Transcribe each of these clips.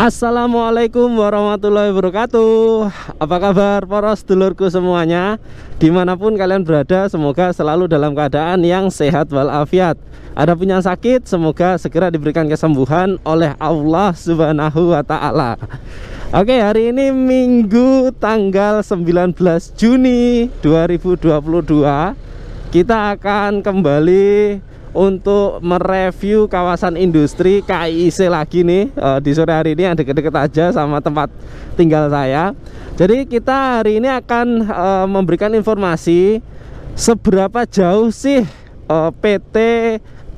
Assalamualaikum warahmatullahi wabarakatuh. Apa kabar para sedulurku semuanya, dimanapun kalian berada, semoga selalu dalam keadaan yang sehat walafiat. Ada punya sakit, semoga segera diberikan kesembuhan oleh Allah Subhanahu wa ta'ala. Oke, hari ini Minggu tanggal 19 Juni 2022. Kita akan kembali untuk mereview kawasan industri KIIC lagi nih di sore hari ini, yang deket-deket aja sama tempat tinggal saya. Jadi kita hari ini akan memberikan informasi seberapa jauh sih PT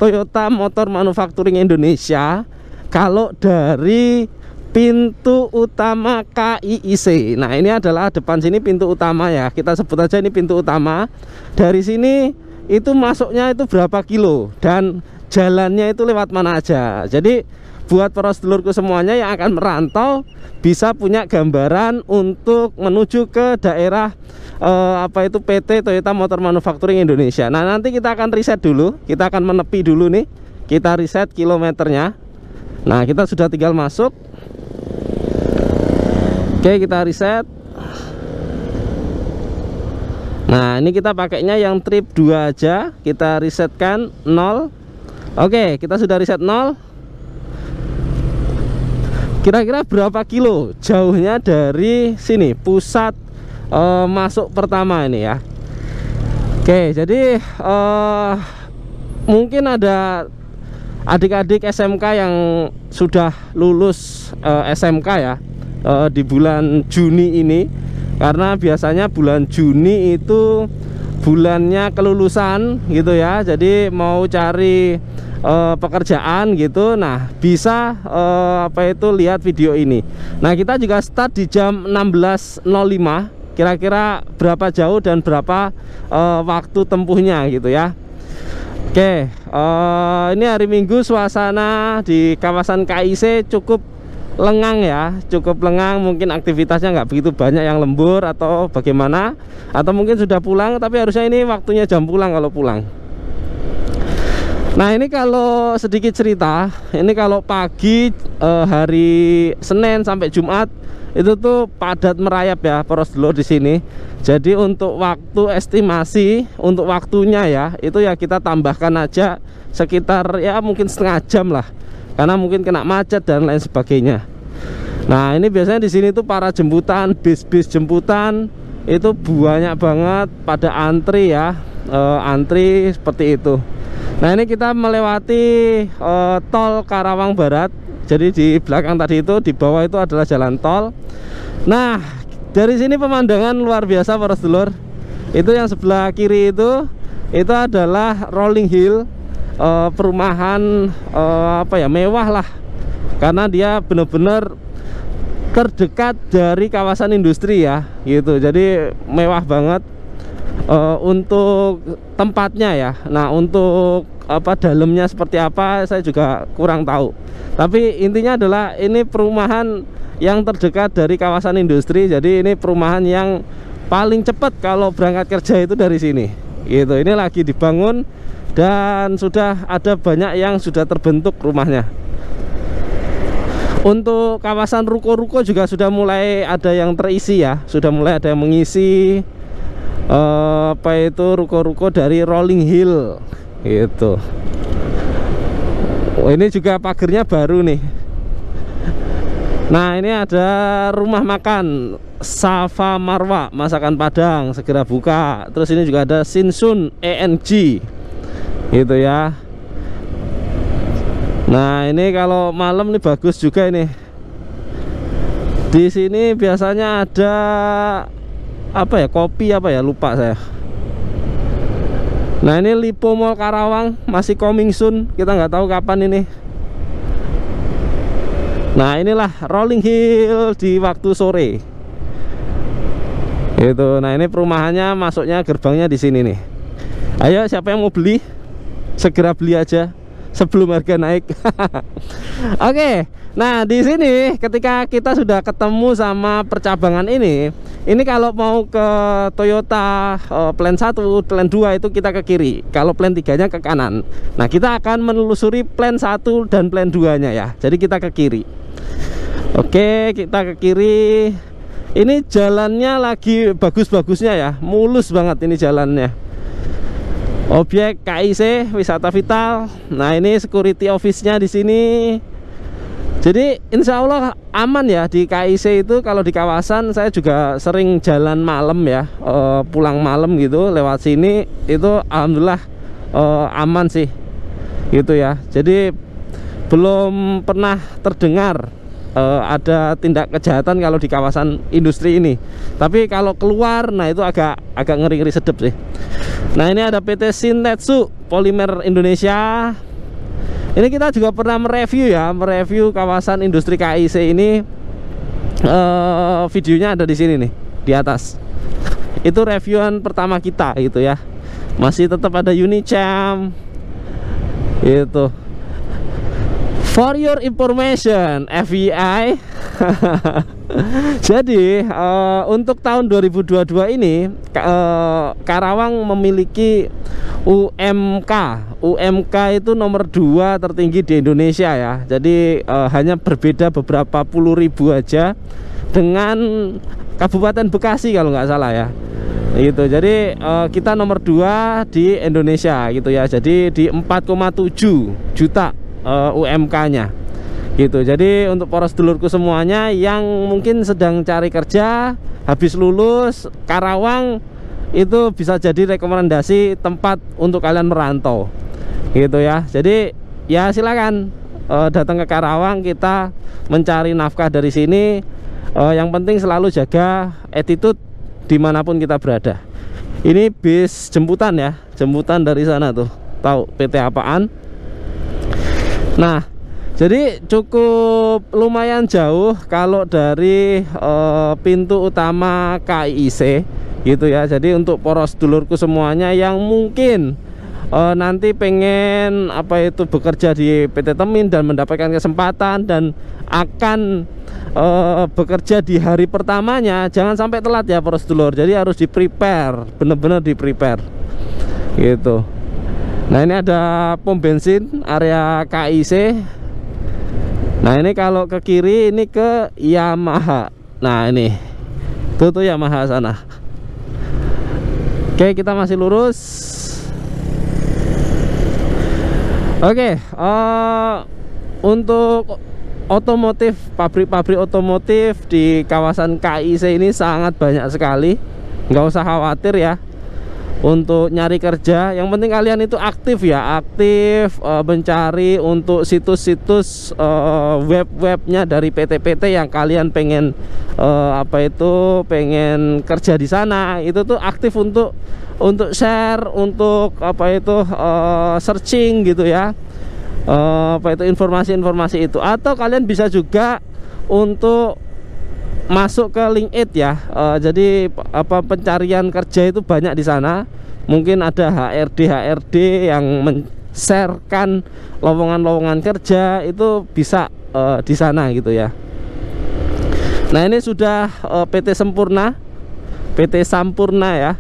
Toyota Motor Manufacturing Indonesia kalau dari pintu utama KIIC. Nah, ini adalah depan sini pintu utama ya, kita sebut aja ini pintu utama. Dari sini itu masuknya itu berapa kilo dan jalannya itu lewat mana aja. Jadi buat para sedulurku semuanya yang akan merantau bisa punya gambaran untuk menuju ke daerah apa itu PT Toyota Motor Manufacturing Indonesia. Nah, nanti kita akan riset dulu, kita akan menepi dulu nih, kita riset kilometernya. Nah, kita sudah tinggal masuk. Oke, kita riset. Nah, ini kita pakainya yang trip 2 aja. Kita risetkan 0. Oke, kita sudah riset 0. Kira-kira berapa kilo jauhnya dari sini pusat masuk pertama ini ya. Oke, jadi mungkin ada adik-adik SMK yang sudah lulus SMK ya di bulan Juni ini. Karena biasanya bulan Juni itu bulannya kelulusan gitu ya. Jadi mau cari pekerjaan gitu, nah bisa apa itu lihat video ini. Nah, kita juga start di jam 16.05. Kira-kira berapa jauh dan berapa waktu tempuhnya gitu ya. Oke, ini hari Minggu, suasana di kawasan KIIC cukup lengang ya, cukup lengang. Mungkin aktivitasnya nggak begitu banyak yang lembur atau bagaimana, atau mungkin sudah pulang, tapi harusnya ini waktunya jam pulang kalau pulang. Nah, ini kalau sedikit cerita, ini kalau pagi hari Senin sampai Jumat itu tuh padat merayap ya para sedulur di sini. Jadi untuk waktu estimasi untuk waktunya ya, itu ya kita tambahkan aja sekitar ya mungkin setengah jam lah, karena mungkin kena macet dan lain sebagainya. Nah, ini biasanya di sini tuh para jemputan, bis-bis jemputan itu banyak banget pada antri ya, antri seperti itu. Nah, ini kita melewati tol Karawang Barat. Jadi di belakang tadi itu, di bawah itu adalah jalan tol. Nah, dari sini pemandangan luar biasa para sedulur. Itu yang sebelah kiri itu adalah Rolling Hill. Perumahan apa ya, mewah lah, karena dia benar-benar terdekat dari kawasan industri ya gitu. Jadi mewah banget untuk tempatnya ya. Nah, untuk apa dalamnya seperti apa saya juga kurang tahu, tapi intinya adalah ini perumahan yang terdekat dari kawasan industri. Jadi ini perumahan yang paling cepat kalau berangkat kerja itu dari sini gitu. Ini lagi dibangun dan sudah ada banyak yang sudah terbentuk rumahnya. Untuk kawasan ruko-ruko juga sudah mulai ada yang terisi ya, sudah mulai ada yang mengisi apa itu ruko-ruko dari Rolling Hill gitu. Oh, ini juga pagernya baru nih. Nah, ini ada rumah makan Safa Marwa masakan Padang segera buka. Terus ini juga ada Sinsun ENG gitu ya. Nah, ini kalau malam nih bagus juga ini. Di sini biasanya ada apa ya, kopi apa ya, lupa saya. Nah, ini Lipo Mall Karawang masih coming soon, kita nggak tahu kapan ini. Nah, inilah Rolling Hill di waktu sore itu. Nah, ini perumahannya, masuknya gerbangnya di sini nih. Ayo, siapa yang mau beli segera beli aja sebelum harga naik. Oke, nah di sini ketika kita sudah ketemu sama percabangan ini kalau mau ke Toyota plan 1, plan 2 itu kita ke kiri, kalau plan 3-nya ke kanan. Nah, kita akan menelusuri plan 1 dan plan 2-nya ya, jadi kita ke kiri. Oke, kita ke kiri. Ini jalannya lagi bagus-bagusnya ya, mulus banget ini jalannya. Objek KIC Wisata Vital. Nah, ini security office-nya di sini. Jadi insya Allah aman ya di KIC itu. Kalau di kawasan saya juga sering jalan malam ya, pulang malam gitu lewat sini, itu alhamdulillah aman sih gitu ya. Jadi belum pernah terdengar ada tindak kejahatan kalau di kawasan industri ini. Tapi kalau keluar, nah itu agak ngeri-ngeri sedep sih. Nah, ini ada PT Shin-Etsu Polimer Indonesia. Ini kita juga pernah mereview kawasan industri KIC ini. Videonya ada di sini nih, di atas. Itu reviewan pertama kita gitu ya. Masih tetap ada Unicam itu. For your information, FBI. Jadi untuk tahun 2022 ini Karawang memiliki UMK. UMK itu nomor 2 tertinggi di Indonesia ya. Jadi hanya berbeda beberapa puluh ribu aja dengan Kabupaten Bekasi kalau nggak salah ya. Gitu. Jadi kita nomor 2 di Indonesia gitu ya. Jadi di 4,7 juta UMK-nya gitu. Jadi untuk poros dulurku semuanya yang mungkin sedang cari kerja, habis lulus, Karawang itu bisa jadi rekomendasi tempat untuk kalian merantau gitu ya. Jadi ya silakan datang ke Karawang, kita mencari nafkah dari sini. Yang penting selalu jaga attitude dimanapun kita berada. Ini bis jemputan ya, jemputan dari sana tuh, tahu PT apaan. Nah, jadi cukup lumayan jauh kalau dari pintu utama KIC gitu ya. Jadi untuk poros dulurku semuanya yang mungkin nanti pengen bekerja di PT Temin dan mendapatkan kesempatan dan akan bekerja di hari pertamanya, jangan sampai telat ya poros dulur. Jadi harus di-prepare, bener-bener di-prepare gitu. Nah, ini ada pom bensin area KIC. Nah, ini kalau ke kiri ini ke Yamaha. Nah, ini tuh Yamaha sana. Oke, kita masih lurus. Oke, untuk otomotif, pabrik-pabrik otomotif di kawasan KIC ini sangat banyak sekali. Nggak usah khawatir ya untuk nyari kerja. Yang penting kalian itu aktif ya, aktif mencari untuk situs-situs web-webnya dari PT-PT yang kalian pengen pengen kerja di sana. Itu tuh aktif untuk share, untuk searching gitu ya, informasi-informasi itu. Atau kalian bisa juga untuk masuk ke LinkedIn ya. Jadi pencarian kerja itu banyak di sana. Mungkin ada HRD yang men-sharekan lowongan-lowongan kerja, itu bisa di sana gitu ya. Nah, ini sudah PT Sampurna ya.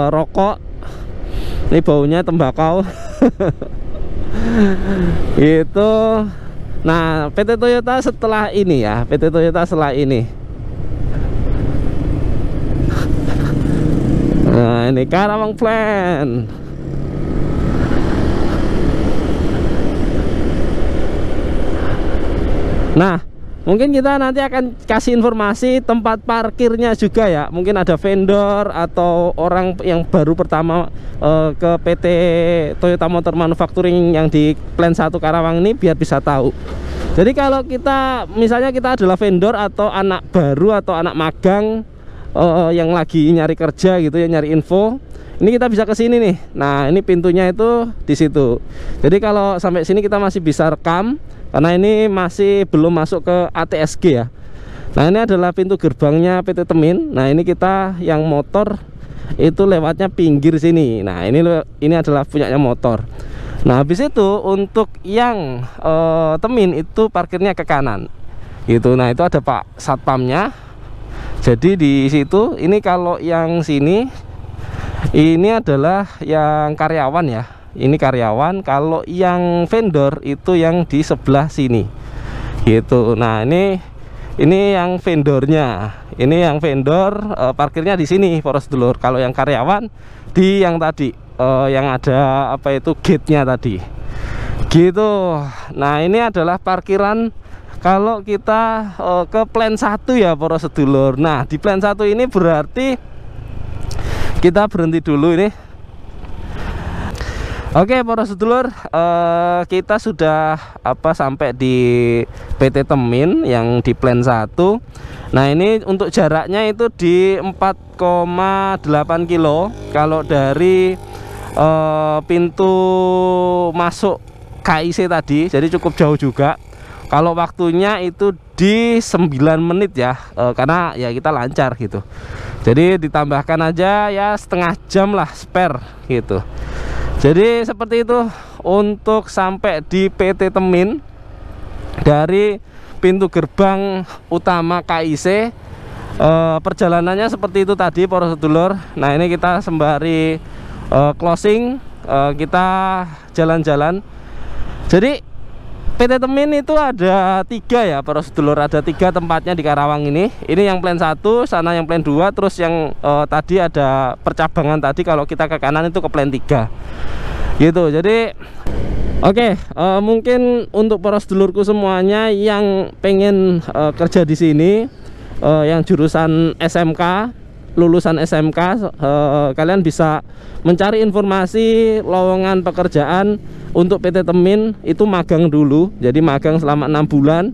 Rokok. Ini baunya tembakau. Itu. Nah, PT Toyota setelah ini ya, PT Toyota setelah ini. Nah, ini Karawang Plan. Nah, mungkin kita nanti akan kasih informasi tempat parkirnya juga ya. Mungkin ada vendor atau orang yang baru pertama ke PT Toyota Motor Manufacturing yang di Plan 1 Karawang ini, biar bisa tahu. Jadi kalau kita misalnya kita adalah vendor atau anak baru atau anak magang yang lagi nyari kerja gitu ya, nyari info, ini kita bisa ke sini nih. Nah, ini pintunya itu di situ. Jadi kalau sampai sini kita masih bisa rekam, karena ini masih belum masuk ke ATSG ya. Nah, ini adalah pintu gerbangnya PT Temin. Nah, ini kita yang motor itu lewatnya pinggir sini. Nah, ini adalah punyanya motor. Nah, habis itu untuk yang Temin itu parkirnya ke kanan gitu. Nah, itu ada Pak Satpamnya. Jadi di situ, ini kalau yang sini ini adalah yang karyawan ya. Ini karyawan. Kalau yang vendor itu yang di sebelah sini gitu. Nah ini yang vendornya, ini yang vendor parkirnya di sini poros sedulur. Kalau yang karyawan di yang tadi yang ada apa itu gate-nya tadi gitu. Nah ini adalah parkiran kalau kita ke plan 1 ya poros sedulur. Nah di plan 1 ini berarti kita berhenti dulu ini. Oke poros sedulur, kita sudah sampai di PT Temin yang di plan 1. Nah ini untuk jaraknya itu di 4,8 kilo kalau dari pintu masuk KIC tadi, jadi cukup jauh juga. Kalau waktunya itu di 9 menit ya, karena ya kita lancar gitu. Jadi ditambahkan aja ya setengah jam lah spare gitu. Jadi seperti itu untuk sampai di PT Temin dari pintu gerbang utama KIC. Perjalanannya seperti itu tadi poros sedulur. Nah ini kita sembari closing, kita jalan-jalan. Jadi PT Temin itu ada 3 ya poros sedulur, ada 3 tempatnya di Karawang ini. Ini yang plan 1, sana yang plan 2, terus yang tadi ada percabangan tadi kalau kita ke kanan itu ke plan 3 gitu. Jadi oke, mungkin untuk poros sedulurku semuanya yang pengen kerja di sini, yang jurusan SMK, lulusan SMK, kalian bisa mencari informasi lowongan pekerjaan untuk PT Temin itu magang dulu. Jadi magang selama 6 bulan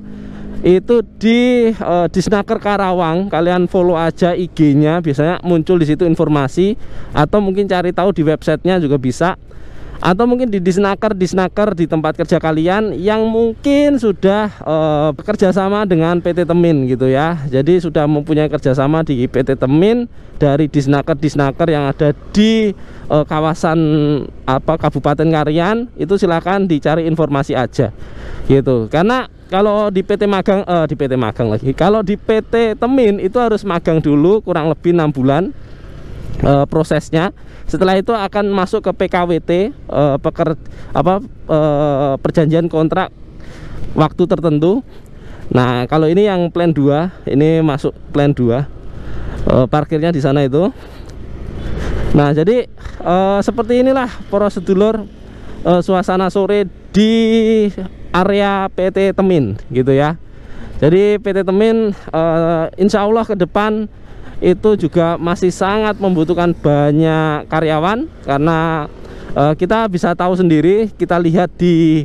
itu di Disnaker Karawang. Kalian follow aja IG-nya, biasanya muncul di situ informasi, atau mungkin cari tahu di websitenya juga bisa, atau mungkin di Disnaker di tempat kerja kalian yang mungkin sudah bekerja sama dengan PT Temin gitu ya. Jadi sudah mempunyai kerjasama di PT Temin dari Disnaker yang ada di kawasan Kabupaten Karian, itu silakan dicari informasi aja gitu. Karena kalau di PT magang kalau di PT Temin itu harus magang dulu kurang lebih 6 bulan prosesnya. Setelah itu akan masuk ke PKWT, perjanjian kontrak waktu tertentu. Nah kalau ini yang plan 2, ini masuk plan 2, parkirnya di sana itu. Nah jadi seperti inilah poros sedulur suasana sore di area PT Temin gitu ya. Jadi PT Temin insya Allah ke depan itu juga masih sangat membutuhkan banyak karyawan, karena kita bisa tahu sendiri, kita lihat di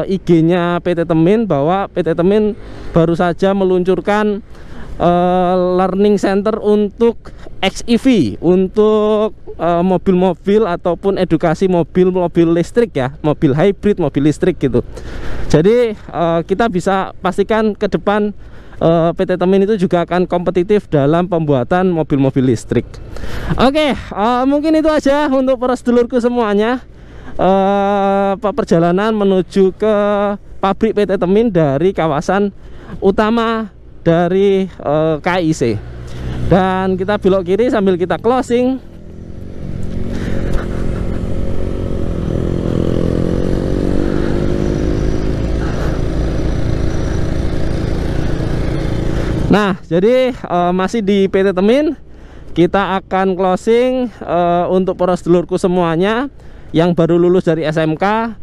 IG-nya PT Temin bahwa PT Temin baru saja meluncurkan learning center untuk XEV, untuk mobil-mobil ataupun edukasi mobil listrik ya, mobil hybrid, mobil listrik gitu. Jadi kita bisa pastikan ke depan PT Temin itu juga akan kompetitif dalam pembuatan mobil-mobil listrik. Oke, mungkin itu aja untuk para sedulurku semuanya, perjalanan menuju ke pabrik PT Temin dari kawasan utama dari KIC. Dan kita belok kiri sambil kita closing. Nah, jadi masih di PT Temin, kita akan closing untuk para sedulurku semuanya yang baru lulus dari SMK,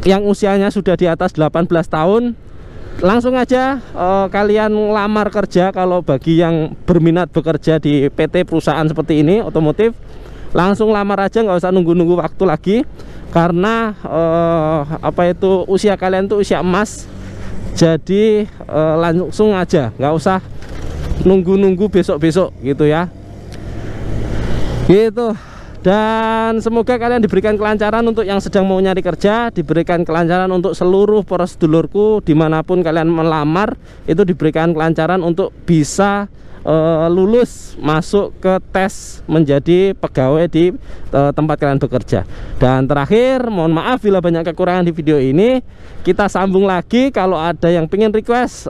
yang usianya sudah di atas 18 tahun. Langsung aja kalian lamar kerja. Kalau bagi yang berminat bekerja di PT perusahaan seperti ini otomotif, langsung lamar aja, nggak usah nunggu-nunggu waktu lagi, karena usia kalian tuh usia emas. Jadi langsung aja, nggak usah nunggu-nunggu besok-besok gitu ya. Gitu. Dan semoga kalian diberikan kelancaran untuk yang sedang mau nyari kerja, diberikan kelancaran untuk seluruh para sedulurku dimanapun kalian melamar, itu diberikan kelancaran untuk bisa lulus masuk ke tes menjadi pegawai di tempat kalian bekerja. Dan terakhir, mohon maaf bila banyak kekurangan di video ini. Kita sambung lagi, kalau ada yang pengen request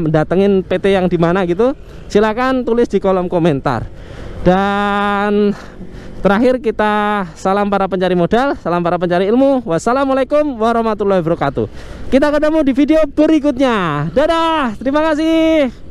datengin PT yang dimana gitu, silakan tulis di kolom komentar. Dan Terakhir kita salam para pencari modal, salam para pencari ilmu. Wassalamualaikum warahmatullahi wabarakatuh. Kita ketemu di video berikutnya. Dadah, terima kasih.